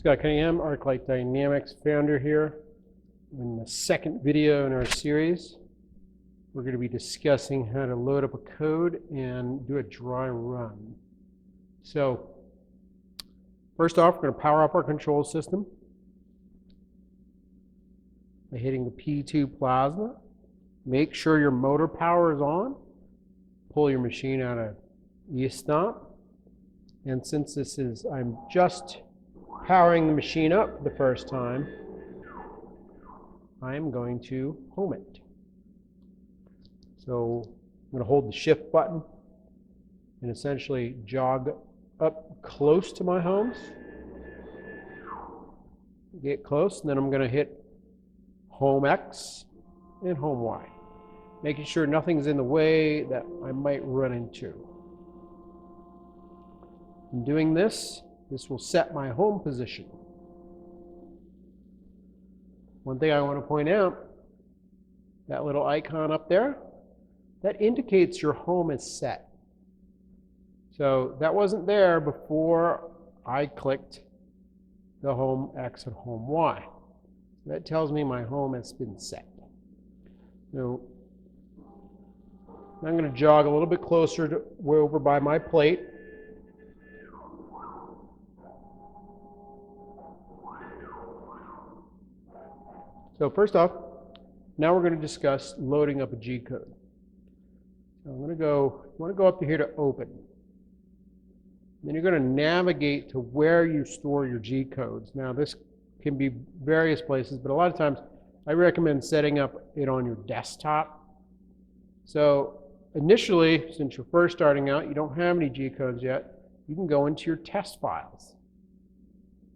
Scott Cunningham, Arclight Dynamics founder here. In the second video in our series, we're going to be discussing how to load up a code and do a dry run. So, first off, we're going to power up our control system by hitting the P2 plasma. Make sure your motor power is on. Pull your machine out of e-stop. And since this is, I'm just powering the machine up for the first time, I'm going to home it. So I'm going to hold the shift button and essentially jog up close to my homes. Get close, and then I'm going to hit home X and home Y, making sure nothing's in the way that I might run into. In doing this, this will set my home position. One thing I want to point out, that little icon up there, that indicates your home is set. So that wasn't there before I clicked the home X and home Y. That tells me my home has been set. So I'm going to jog a little bit closer to over by my plate. So first off, now we're going to discuss loading up a Gcode. So I'm going to go, you want to go up to here to open. Then you're going to navigate to where you store your Gcodes. Now this can be various places, but a lot of times I recommend setting up it on your desktop. So initially, since you're first starting out, you don't have any Gcodes yet, you can go into your test files.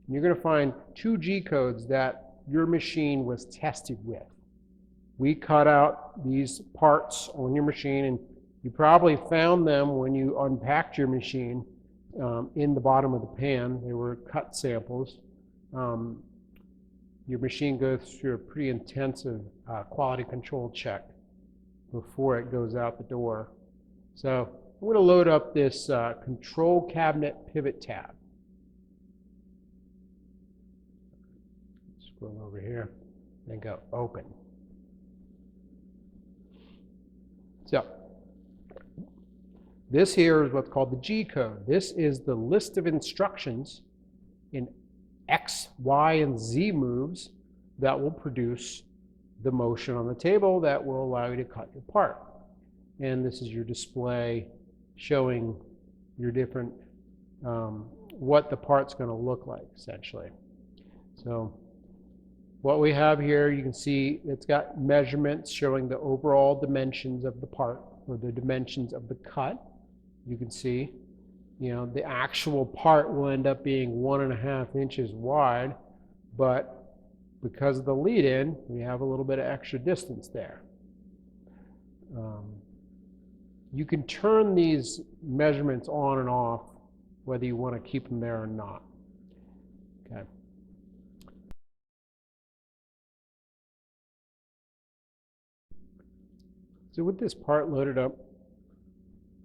And you're going to find two Gcodes that your machine was tested with. We cut out these parts on your machine, and you probably found them when you unpacked your machine in the bottom of the pan. They were cut samples. Your machine goes through a pretty intensive quality control check before it goes out the door. So I'm going to load up this control cabinet pivot tab. Scroll over here and go open. So this here is what's called the Gcode. This is the list of instructions in X, Y, and Z moves that will produce the motion on the table that will allow you to cut your part. And this is your display showing your different, what the part's going to look like, essentially. So what we have here, you can see it's got measurements showing the overall dimensions of the part, or the dimensions of the cut. You can see, you know, the actual part will end up being 1.5 inches wide, but because of the lead-in, we have a little bit of extra distance there. You can turn these measurements on and off, whether you want to keep them there or not. Okay. So with this part loaded up,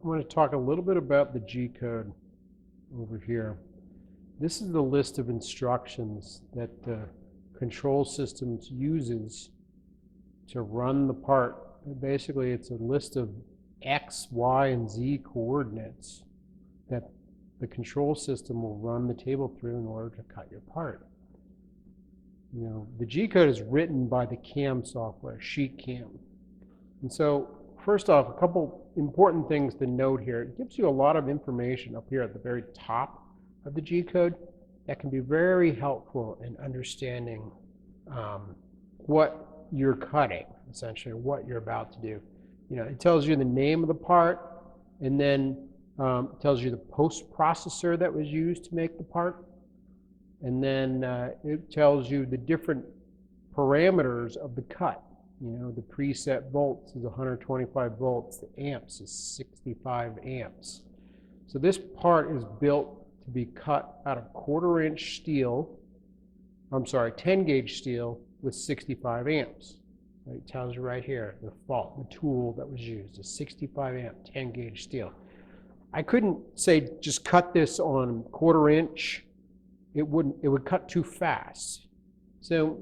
I'm going to talk a little bit about the Gcode over here. This is the list of instructions that the control system uses to run the part. Basically, it's a list of X, Y, and Z coordinates that the control system will run the table through in order to cut your part. You know, the Gcode is written by the CAM software, Sheet CAM. And so, first off, a couple important things to note here. It gives you a lot of information up here at the very top of the Gcode that can be very helpful in understanding what you're cutting, essentially, what you're about to do. You know, it tells you the name of the part, and then it tells you the post-processor that was used to make the part, and then it tells you the different parameters of the cut. You know, the preset volts is 125 volts, the amps is 65 amps. So this part is built to be cut out of 1/4 inch steel, 10 gauge steel with 65 amps. It tells you right here, the tool that was used is 65 amp, 10 gauge steel. I couldn't say just cut this on 1/4 inch it would cut too fast. So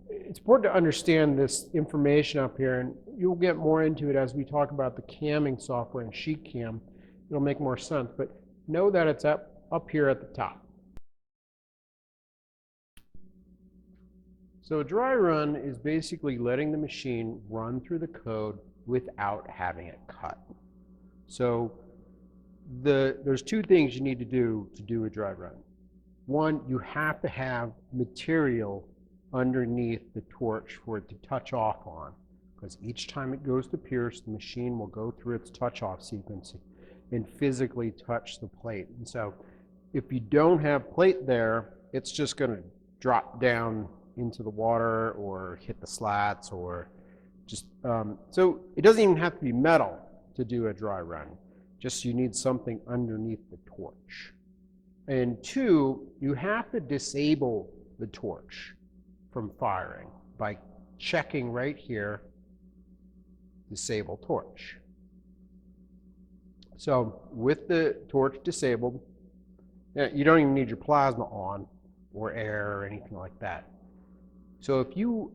it's important to understand this information up here, and you'll get more into it as we talk about the camming software and sheet cam. It'll make more sense, but know that it's up here at the top. So a dry run is basically letting the machine run through the code without having it cut. So there's two things you need to do a dry run. One, you have to have material underneath the torch for it to touch off on, because each time it goes to pierce, the machine will go through its touch off sequence and physically touch the plate. And so if you don't have plate there, it's just going to drop down into the water or hit the slats, or just so it doesn't even have to be metal to do a dry run. Just you need something underneath the torch. And two, you have to disable the torch from firing by checking right here, disable torch. So with the torch disabled, you don't even need your plasma on or air or anything like that. So if you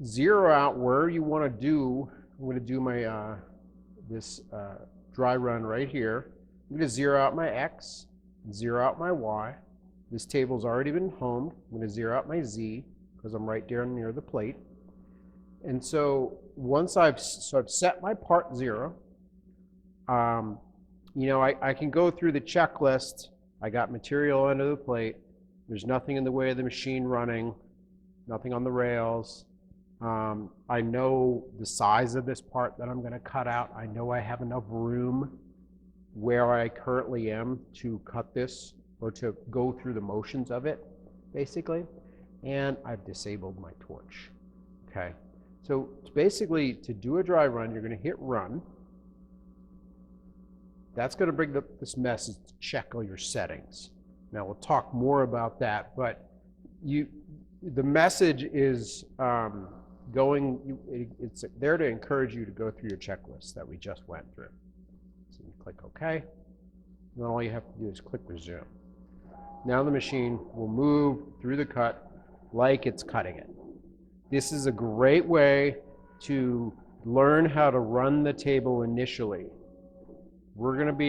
zero out where you want to do, I'm going to do my this dry run right here. I'm going to zero out my X, zero out my Y. This table's already been homed. I'm going to zero out my Z because I'm right down near the plate. And so once I've set my part 0, you know, I can go through the checklist. I got material under the plate. There's nothing in the way of the machine running, nothing on the rails. I know the size of this part that I'm going to cut out. I know I have enough room where I currently am to cut this or to go through the motions of it, basically. And I've disabled my torch. Okay. So basically, to do a dry run, you're going to hit run. That's going to bring up this message to check all your settings. Now we'll talk more about that, but the message is it's there to encourage you to go through your checklist that we just went through. So you click OK, and then all you have to do is click resume. Now the machine will move through the cut like it's cutting it. This is a great way to learn how to run the table initially. We're going to be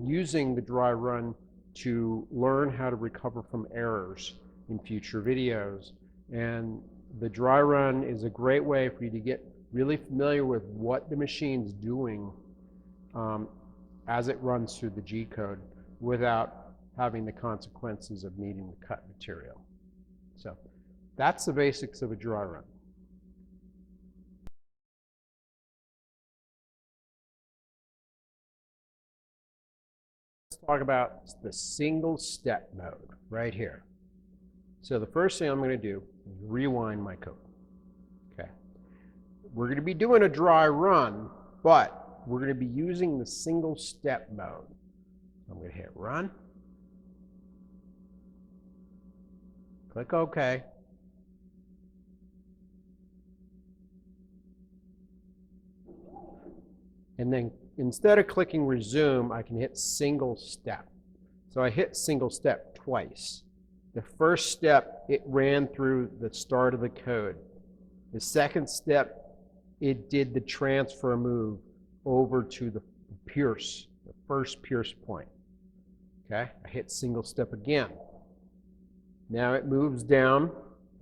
using the dry run to learn how to recover from errors in future videos. And the dry run is a great way for you to get really familiar with what the machine's doing as it runs through the Gcode without having the consequences of needing to cut material. So that's the basics of a dry run. Let's talk about the single step mode right here. So the first thing I'm going to do is rewind my code. Okay. We're going to be doing a dry run, but we're going to be using the single step mode. I'm going to hit run. Click OK. And then instead of clicking resume, I can hit single step. So I hit single step twice. The first step, it ran through the start of the code. The second step, it did the transfer move over to the pierce, the first pierce point. Okay, I hit single step again. Now it moves down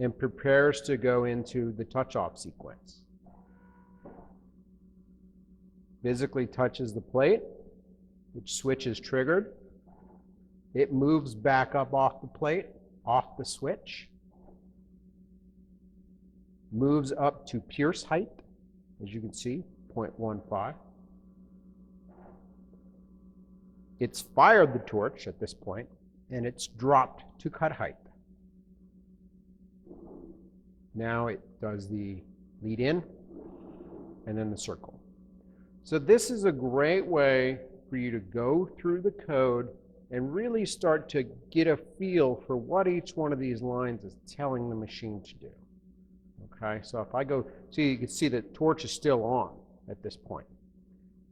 and prepares to go into the touch-off sequence. Physically touches the plate, which switch is triggered. It moves back up off the plate, off the switch. Moves up to pierce height, as you can see, 0.15. It's fired the torch at this point, and it's dropped to cut height. Now it does the lead in, and then the circle. So this is a great way for you to go through the code and really start to get a feel for what each one of these lines is telling the machine to do. Okay, so if I go, see, you can see the torch is still on at this point.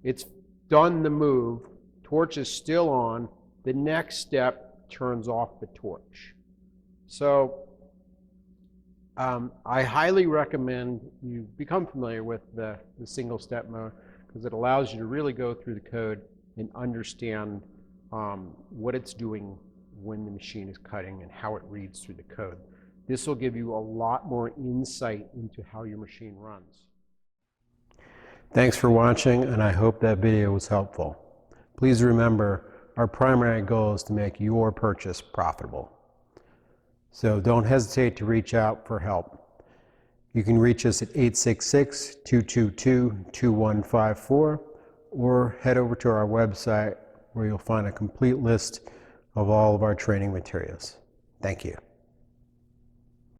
It's done the move, torch is still on. The next step, turns off the torch. So I highly recommend you become familiar with the single step mode, because it allows you to really go through the code and understand what it's doing when the machine is cutting and how it reads through the code. This will give you a lot more insight into how your machine runs. Thanks for watching, and I hope that video was helpful. Please remember, our primary goal is to make your purchase profitable. So don't hesitate to reach out for help. You can reach us at 866-222-2154 or head over to our website where you'll find a complete list of all of our training materials. Thank you.